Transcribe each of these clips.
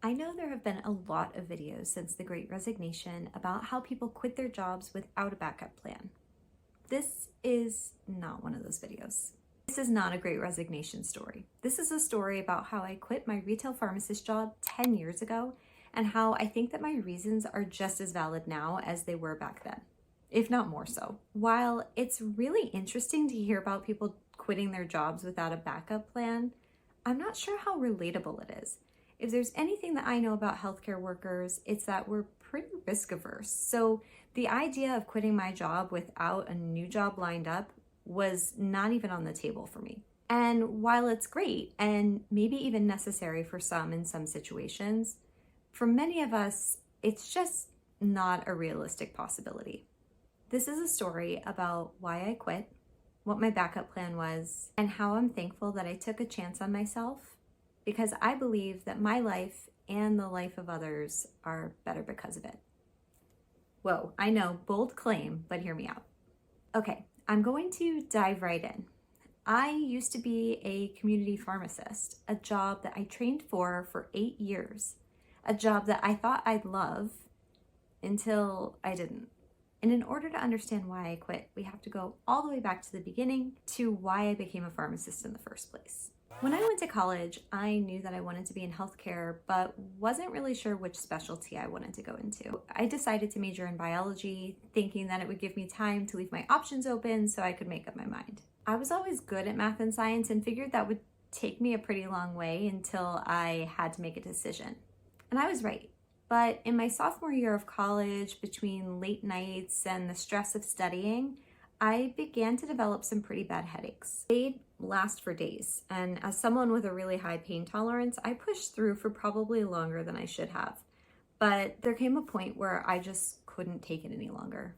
I know there have been a lot of videos since the Great Resignation about how people quit their jobs without a backup plan. This is not one of those videos. This is not a Great Resignation story. This is a story about how I quit my retail pharmacist job 10 years ago and how I think that my reasons are just as valid now as they were back then, if not more so. While it's really interesting to hear about people quitting their jobs without a backup plan, I'm not sure how relatable it is. If there's anything that I know about healthcare workers, it's that we're pretty risk averse. So the idea of quitting my job without a new job lined up was not even on the table for me. And while it's great and maybe even necessary for some in some situations, for many of us, it's just not a realistic possibility. This is a story about why I quit, what my backup plan was, and how I'm thankful that I took a chance on myself, because I believe that my life and the life of others are better because of it. Whoa, I know, bold claim, but hear me out. Okay, I'm going to dive right in. I used to be a community pharmacist, a job that I trained for 8 years, a job that I thought I'd love until I didn't. And in order to understand why I quit, we have to go all the way back to the beginning to why I became a pharmacist in the first place. When I went to college, I knew that I wanted to be in healthcare, but wasn't really sure which specialty I wanted to go into. I decided to major in biology, thinking that it would give me time to leave my options open so I could make up my mind. I was always good at math and science and figured that would take me a pretty long way until I had to make a decision. And I was right. But in my sophomore year of college, between late nights and the stress of studying, I began to develop some pretty bad headaches. They'd last for days, and as someone with a really high pain tolerance, I pushed through for probably longer than I should have. But there came a point where I just couldn't take it any longer.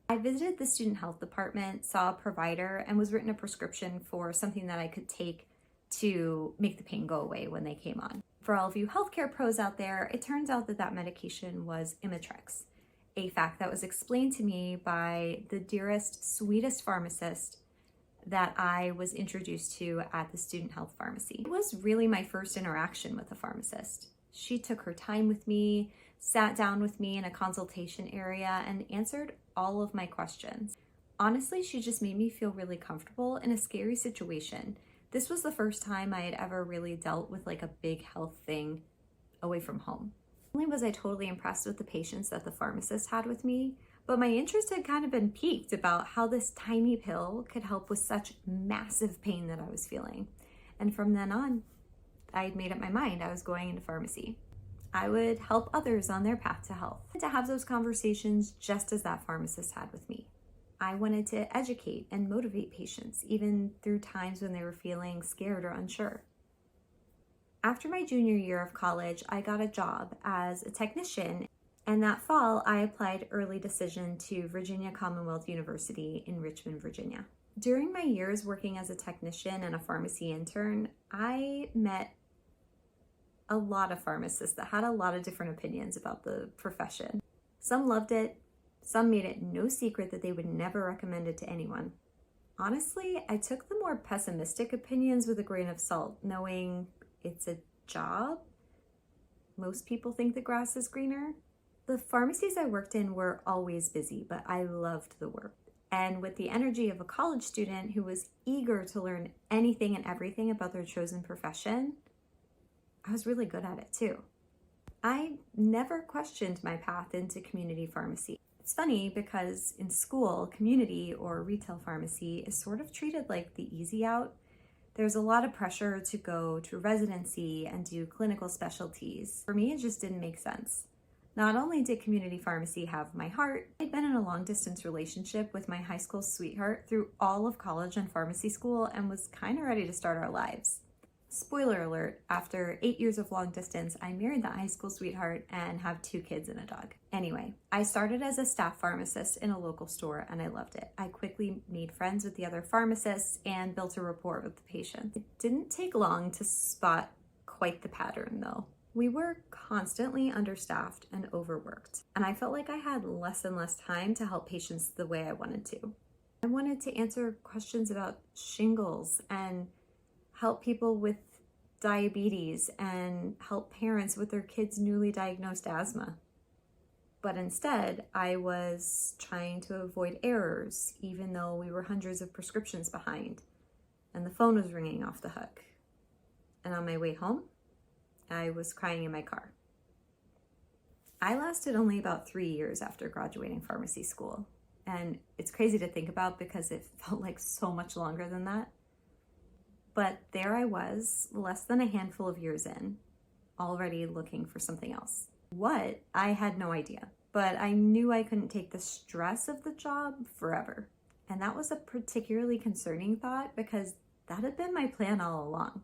I visited the student health department, saw a provider, and was written a prescription for something that I could take to make the pain go away when they came on. For all of you healthcare pros out there, it turns out that that medication was Imitrex, a fact that was explained to me by the dearest, sweetest pharmacist that I was introduced to at the student health pharmacy. It was really my first interaction with a pharmacist. She took her time with me, sat down with me in a consultation area, and answered all of my questions. Honestly, she just made me feel really comfortable in a scary situation. This was the first time I had ever really dealt with like a big health thing away from home. Not only was I totally impressed with the patients that the pharmacist had with me, but my interest had kind of been piqued about how this tiny pill could help with such massive pain that I was feeling. And from then on, I had made up my mind I was going into pharmacy. I would help others on their path to health. To have those conversations just as that pharmacist had with me. I wanted to educate and motivate patients, even through times when they were feeling scared or unsure. After my junior year of college, I got a job as a technician, and that fall, I applied early decision to Virginia Commonwealth University in Richmond, Virginia. During my years working as a technician and a pharmacy intern, I met a lot of pharmacists that had a lot of different opinions about the profession. Some loved it. Some made it no secret that they would never recommend it to anyone. Honestly, I took the more pessimistic opinions with a grain of salt, knowing it's a job. Most people think the grass is greener. The pharmacies I worked in were always busy, but I loved the work. And with the energy of a college student who was eager to learn anything and everything about their chosen profession, I was really good at it too. I never questioned my path into community pharmacy. It's funny because in school, community or retail pharmacy is sort of treated like the easy out. There's a lot of pressure to go to residency and do clinical specialties. For me, it just didn't make sense. Not only did community pharmacy have my heart, I'd been in a long distance relationship with my high school sweetheart through all of college and pharmacy school and was kind of ready to start our lives. Spoiler alert, after 8 years of long distance, I married that high school sweetheart and have 2 kids and a dog. Anyway, I started as a staff pharmacist in a local store and I loved it. I quickly made friends with the other pharmacists and built a rapport with the patients. It didn't take long to spot quite the pattern though. We were constantly understaffed and overworked, and I felt like I had less and less time to help patients the way I wanted to. I wanted to answer questions about shingles and help people with diabetes and help parents with their kids' newly diagnosed asthma. But instead, I was trying to avoid errors, even though we were hundreds of prescriptions behind, and the phone was ringing off the hook. And on my way home, I was crying in my car. I lasted only about 3 years after graduating pharmacy school. And it's crazy to think about because it felt like so much longer than that. But there I was, less than a handful of years in, already looking for something else. What? I had no idea. But I knew I couldn't take the stress of the job forever. And that was a particularly concerning thought because that had been my plan all along.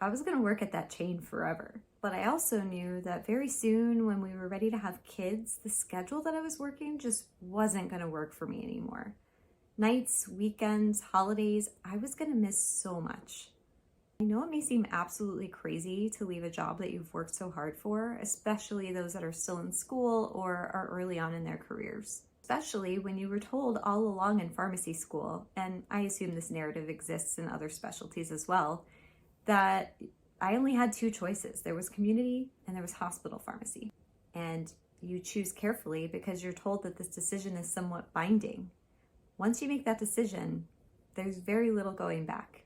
I was going to work at that chain forever. But I also knew that very soon when we were ready to have kids, the schedule that I was working just wasn't going to work for me anymore. Nights, weekends, holidays, I was going to miss so much. I know it may seem absolutely crazy to leave a job that you've worked so hard for, especially those that are still in school or are early on in their careers. Especially when you were told all along in pharmacy school, and I assume this narrative exists in other specialties as well, that I only had two choices. There was community and there was hospital pharmacy. And you choose carefully because you're told that this decision is somewhat binding. Once you make that decision, there's very little going back.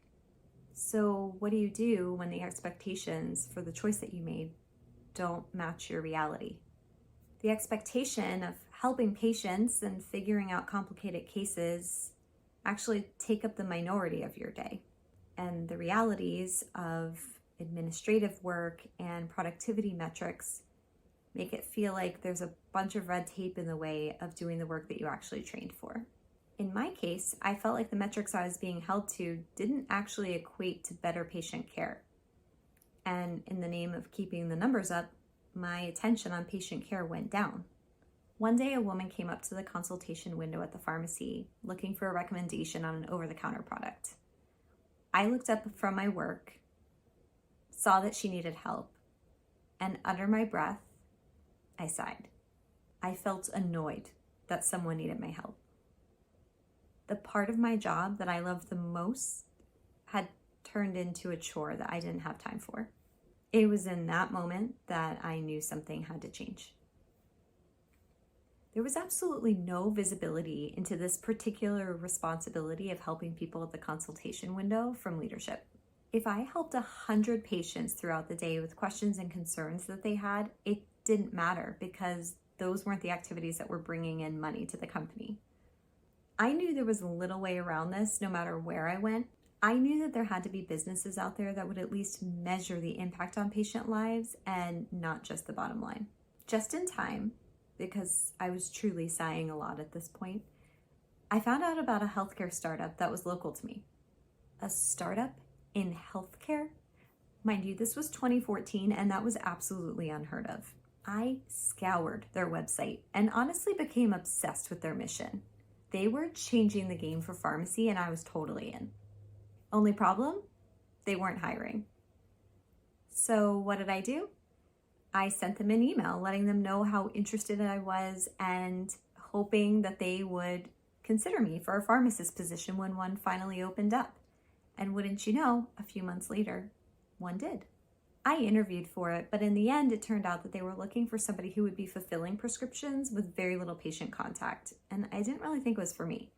So what do you do when the expectations for the choice that you made don't match your reality? The expectation of helping patients and figuring out complicated cases actually take up the minority of your day. And the realities of administrative work and productivity metrics make it feel like there's a bunch of red tape in the way of doing the work that you actually trained for. In my case, I felt like the metrics I was being held to didn't actually equate to better patient care. And in the name of keeping the numbers up, my attention on patient care went down. One day, a woman came up to the consultation window at the pharmacy looking for a recommendation on an over-the-counter product. I looked up from my work, saw that she needed help, and under my breath, I sighed. I felt annoyed that someone needed my help. The part of my job that I loved the most had turned into a chore that I didn't have time for. It was in that moment that I knew something had to change. There was absolutely no visibility into this particular responsibility of helping people at the consultation window from leadership. If I helped 100 patients throughout the day with questions and concerns that they had, it didn't matter because those weren't the activities that were bringing in money to the company. I knew there was a little way around this no matter where I went. I knew that there had to be businesses out there that would at least measure the impact on patient lives and not just the bottom line. Just in time, because I was truly sighing a lot at this point, I found out about a healthcare startup that was local to me. A startup in healthcare? Mind you, this was 2014 and that was absolutely unheard of. I scoured their website and honestly became obsessed with their mission. They were changing the game for pharmacy and I was totally in. Only problem? They weren't hiring. So what did I do? I sent them an email letting them know how interested I was and hoping that they would consider me for a pharmacist position when one finally opened up. And wouldn't you know, a few months later, one did. I interviewed for it, but in the end, it turned out that they were looking for somebody who would be fulfilling prescriptions with very little patient contact, and I didn't really think it was for me.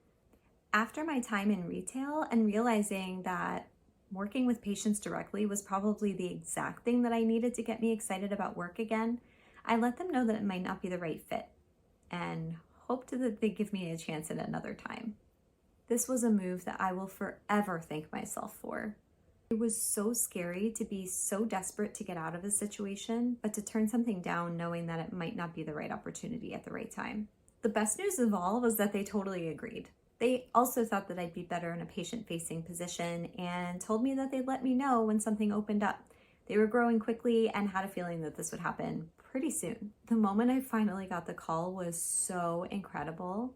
After my time in retail and realizing that working with patients directly was probably the exact thing that I needed to get me excited about work again, I let them know that it might not be the right fit and hoped that they'd give me a chance at another time. This was a move that I will forever thank myself for. It was so scary to be so desperate to get out of a situation, but to turn something down knowing that it might not be the right opportunity at the right time. The best news of all was that they totally agreed. They also thought that I'd be better in a patient-facing position and told me that they'd let me know when something opened up. They were growing quickly and had a feeling that this would happen pretty soon. The moment I finally got the call was so incredible.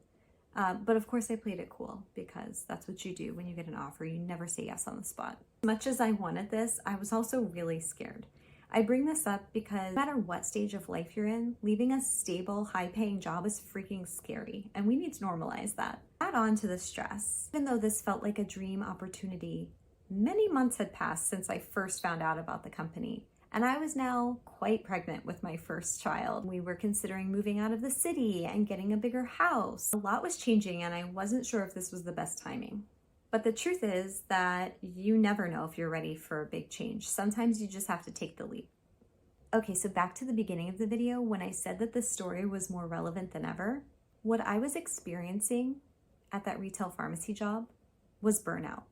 But of course I played it cool because that's what you do when you get an offer. You never say yes on the spot. As much as I wanted this, I was also really scared. I bring this up because no matter what stage of life you're in, leaving a stable, high-paying job is freaking scary, and we need to normalize that. Add on to the stress. Even though this felt like a dream opportunity, Many months had passed since I first found out about the company, and I was now quite pregnant with my first child. We were considering moving out of the city and getting a bigger house. A lot was changing, and I wasn't sure if this was the best timing. But the truth is that you never know if you're ready for a big change. Sometimes you just have to take the leap. Okay, so back to the beginning of the video when I said that this story was more relevant than ever. What I was experiencing at that retail pharmacy job was burnout.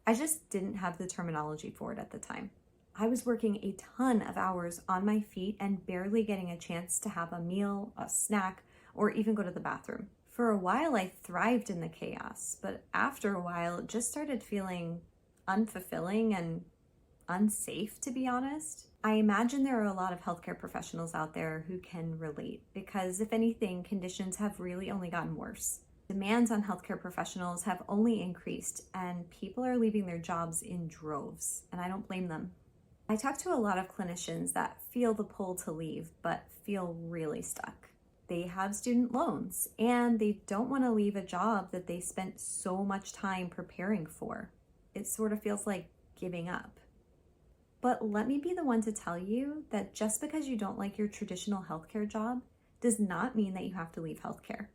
I just didn't have the terminology for it at the time. I was working a ton of hours on my feet and barely getting a chance to have a meal, a snack, or even go to the bathroom. For a while, I thrived in the chaos, but after a while, it just started feeling unfulfilling and unsafe, to be honest. I imagine there are a lot of healthcare professionals out there who can relate because, if anything, conditions have really only gotten worse. Demands on healthcare professionals have only increased, and people are leaving their jobs in droves, and I don't blame them. I talk to a lot of clinicians that feel the pull to leave, but feel really stuck. They have student loans, and they don't want to leave a job that they spent so much time preparing for. It sort of feels like giving up. But let me be the one to tell you that just because you don't like your traditional healthcare job does not mean that you have to leave healthcare.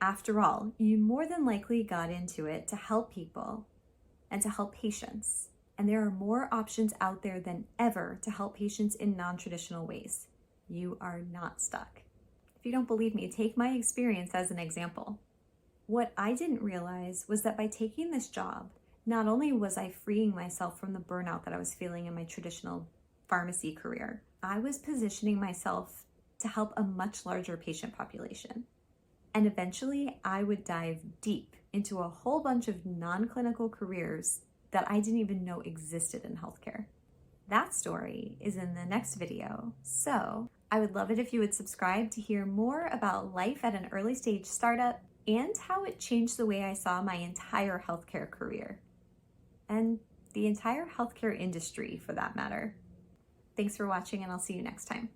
After all, you more than likely got into it to help people and to help patients. And there are more options out there than ever to help patients in non-traditional ways. You are not stuck. If you don't believe me, take my experience as an example. What I didn't realize was that by taking this job, not only was I freeing myself from the burnout that I was feeling in my traditional pharmacy career, I was positioning myself to help a much larger patient population. And eventually, I would dive deep into a whole bunch of non-clinical careers that I didn't even know existed in healthcare. That story is in the next video, so I would love it if you would subscribe to hear more about life at an early stage startup and how it changed the way I saw my entire healthcare career. And the entire healthcare industry, for that matter. Thanks for watching, and I'll see you next time.